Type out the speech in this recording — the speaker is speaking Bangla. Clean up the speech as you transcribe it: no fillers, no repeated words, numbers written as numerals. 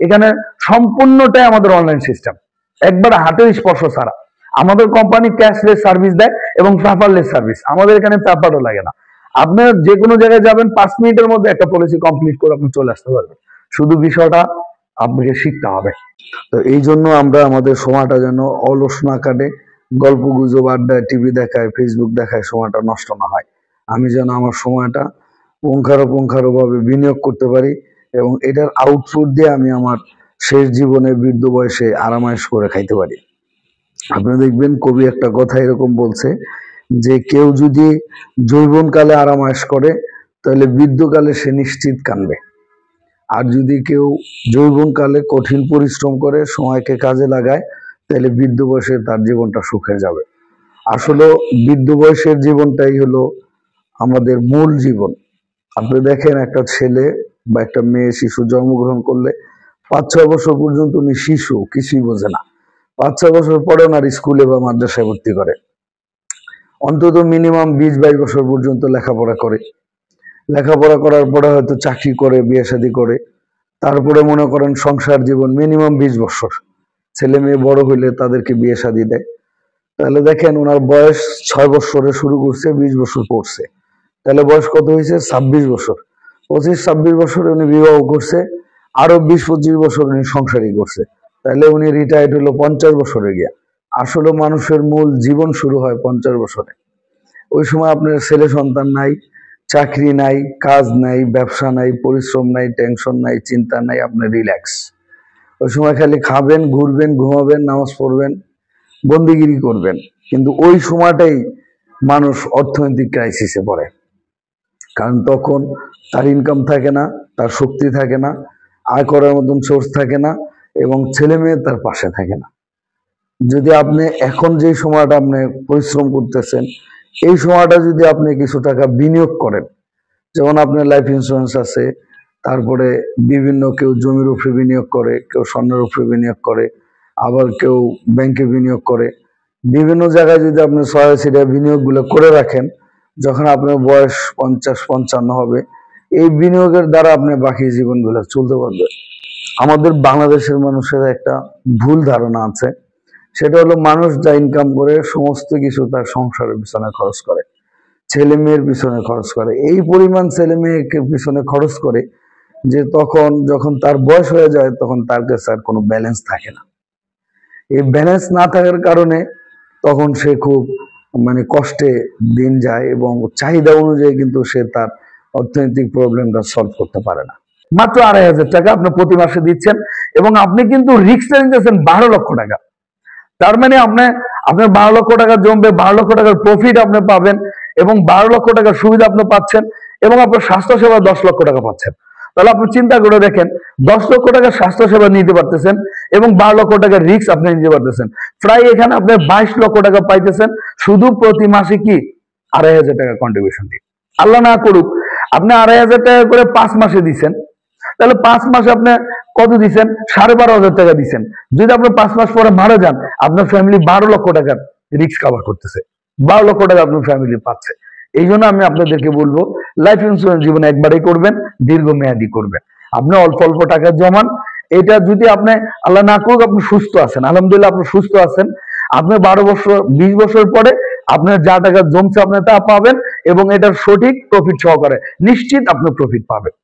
এখানে সম্পূর্ণটাই আমাদের অনলাইন সিস্টেম, একবার হাতের স্পর্শ ছাড়া। আমাদের কোম্পানি ক্যাশলেস সার্ভিস দেয় এবং পেপারলেস সার্ভিস। আমাদের এখানে পেপারও লাগে না। আপনার যে কোনো জায়গায় যাবেন 5 মিনিটের মধ্যে একটা পলিসি কমপ্লিট করে আপনি চলে আসতে পারবেন। শুধু বিষয়টা আপনাকে শিখতে হবে। তো এই জন্য আমরা আমাদের সময়টা যেন অলস না কাটে, গল্প গুজব আড্ডায়, টিভি দেখায়, ফেসবুক দেখায় সময়টা নষ্ট না হয়। আমি যেন আমার সময়টা পুঙ্খানুপুঙ্খানুভাবে বিনিয়োগ করতে পারি এবং এটার আউটপুট দিয়ে আমি আমার শেষ জীবনে বৃদ্ধ বয়সে আরামায়েশ করে খাইতে পারি। আপনি দেখবেন কবি একটা কথা এরকম বলছে যে কেউ যদি যৌবনকালে আরামায়েশ করে তাহলে বৃদ্ধকালে সে নিশ্চিত কাঁদবে, আর যদি কেউ যৌবনকালে কঠিন পরিশ্রম করে সময়কে কাজে লাগায় তাহলে বৃদ্ধ বয়সে তার জীবনটা সুখে যাবে। আসলে বৃদ্ধ বয়সের জীবনটাই হলো আমাদের মূল জীবন। আপনি দেখেন একটা ছেলে বা একটা মেয়ে শিশু জন্মগ্রহণ করলে 5-6 বছর পর্যন্ত উনি শিশু, কিছুই বোঝে না। 5-6 বছর পরে ওনার স্কুলে বা মাদ্রাসায় ভর্তি করে, অন্তত মিনিমাম 20-22 বছর পর্যন্ত লেখাপড়া করে। লেখাপড়া করার পরে হয়তো চাকরি করে, বিয়ে শাদী করে, তারপরে মনে করেন সংসার জীবন মিনিমাম 20 বছর। ছেলে মেয়ে বড় হইলে তাদেরকে বিয়ে শাদী দেয়। তাহলে দেখেন ওনার বয়স 6 বছরে শুরু করছে, 20 বছর পড়ছে, তাহলে বয়স কত হয়েছে? 26 বছর। 25-26 বছরে উনি বিবাহ করছে, আরো 20-25 বছর উনি সংসারই করছে, তাহলে উনি রিটায়ার্ড হলো 50 বছরে গিয়া। আসলে মানুষের মূল জীবন শুরু হয় 50 বছরে। ওই সময় আপনার ছেলে সন্তান নাই, চাকরি নাই, কাজ নাই, ব্যবসা নাই, পরিশ্রম নাই, টেনশন নাই, চিন্তা নাই, আপনি রিল্যাক্স। ওই সময় খালি খাবেন, ঘুরবেন, ঘুমাবেন, নামাজ পড়বেন, বন্দিগিরি করবেন। কিন্তু ওই সময়টাই মানুষ অর্থনৈতিক ক্রাইসিসে পড়ে, কারণ তখন তার ইনকাম থাকে না, তার শক্তি থাকে না, আয় করার মতন সোর্স থাকে না, এবং ছেলে মেয়ে তার পাশে থাকে না। যদি আপনি এখন যে সময়টা আপনি পরিশ্রম করতেছেন, এই সময়টা যদি আপনি কিছু টাকা বিনিয়োগ করেন, যেমন আপনার লাইফ ইন্স্যুরেন্স আছে, তারপরে বিভিন্ন কেউ জমির উপরে বিনিয়োগ করে, কেউ স্বর্ণের উপরে বিনিয়োগ করে, আবার কেউ ব্যাংকে বিনিয়োগ করে, বিভিন্ন জায়গায় যদি আপনি সরাসরি বিনিয়োগগুলো করে রাখেন, যখন আপনার বয়স 50-55 হবে, এই বিনিয়োগের দ্বারা আপনি বাকি জীবনগুলো চলতে পারবে। আমাদের বাংলাদেশের মানুষের একটা ভুল ধারণা আছে, সেটা হলো মানুষ যা ইনকাম করে সমস্ত কিছু তার সংসারের পিছনে খরচ করে, ছেলে মেয়ের পিছনে খরচ করে। এই পরিমাণ ছেলে মেয়েকে পিছনে খরচ করে যে যখন তার বয়স হয়ে যায় তখন তার কাছে আর কোনো ব্যালেন্স থাকে না। এই ব্যালেন্স না থাকার কারণে তখন সে খুব কষ্টে দিন যায় এবং চাহিদা অনুযায়ী কিন্তু সে তার অর্থনৈতিক প্রবলেমটা সলভ করতে পারে না। মাত্র 2,500 টাকা আপনি প্রতি মাসে দিচ্ছেন এবং আপনি কিন্তু রিস্কটা নিতেছেন 12 লক্ষ টাকা। তার মানে আপনার 12 লক্ষ টাকা জমবে, 12 লক্ষ টাকার প্রফিট আপনি পাবেন এবং 12 লক্ষ টাকার সুবিধা আপনি পাচ্ছেন এবং আপনার স্বাস্থ্য সেবা 10 লক্ষ টাকা পাচ্ছেন। তাহলে আপনি চিন্তা করে দেখেন, 10 লক্ষ টাকার স্বাস্থ্য সেবা নিতে পারতেছেন এবং 12 লক্ষ টাকার রিস্ক আপনি নিতে পারতেছেন। প্রায় এখানে আপনি 22 লক্ষ টাকা পাইতেছেন শুধু প্রতি মাসে কি 2,500 টাকা কন্ট্রিবিউশন দিয়ে। আল্লাহ না করুক আপনি 2,500 টাকা করে 5 মাসে দিচ্ছেন, তাহলে 5 মাসে আপনি কত দিচ্ছেন? 12,500 টাকা দিচ্ছেন। যদি আপনি 5 মাস পরে মারা যান, আপনার ফ্যামিলি 12 লক্ষ টাকার রিস্ক কভার করতেছে, 12 লক্ষ টাকা আপনার ফ্যামিলি পাচ্ছে। এই জন্য আমি আপনাদেরকে বলবো লাইফ ইন্স্যুরেন্স জীবনে একবারই করবেন, দীর্ঘমেয়াদী করবেন। আপনি অল্প অল্প টাকা জমান, এটা যদি আপনি আল্লাহ না করুক আপনি সুস্থ আছেন, আলহামদুলিল্লাহ আপনি সুস্থ আছেন, আপনি 12 বছর 20 বছর পরে আপনার যা টাকা জমছে আপনি তা পাবেন এবং এটার সঠিক প্রফিট সহকারে নিশ্চিত আপনি প্রফিট পাবেন।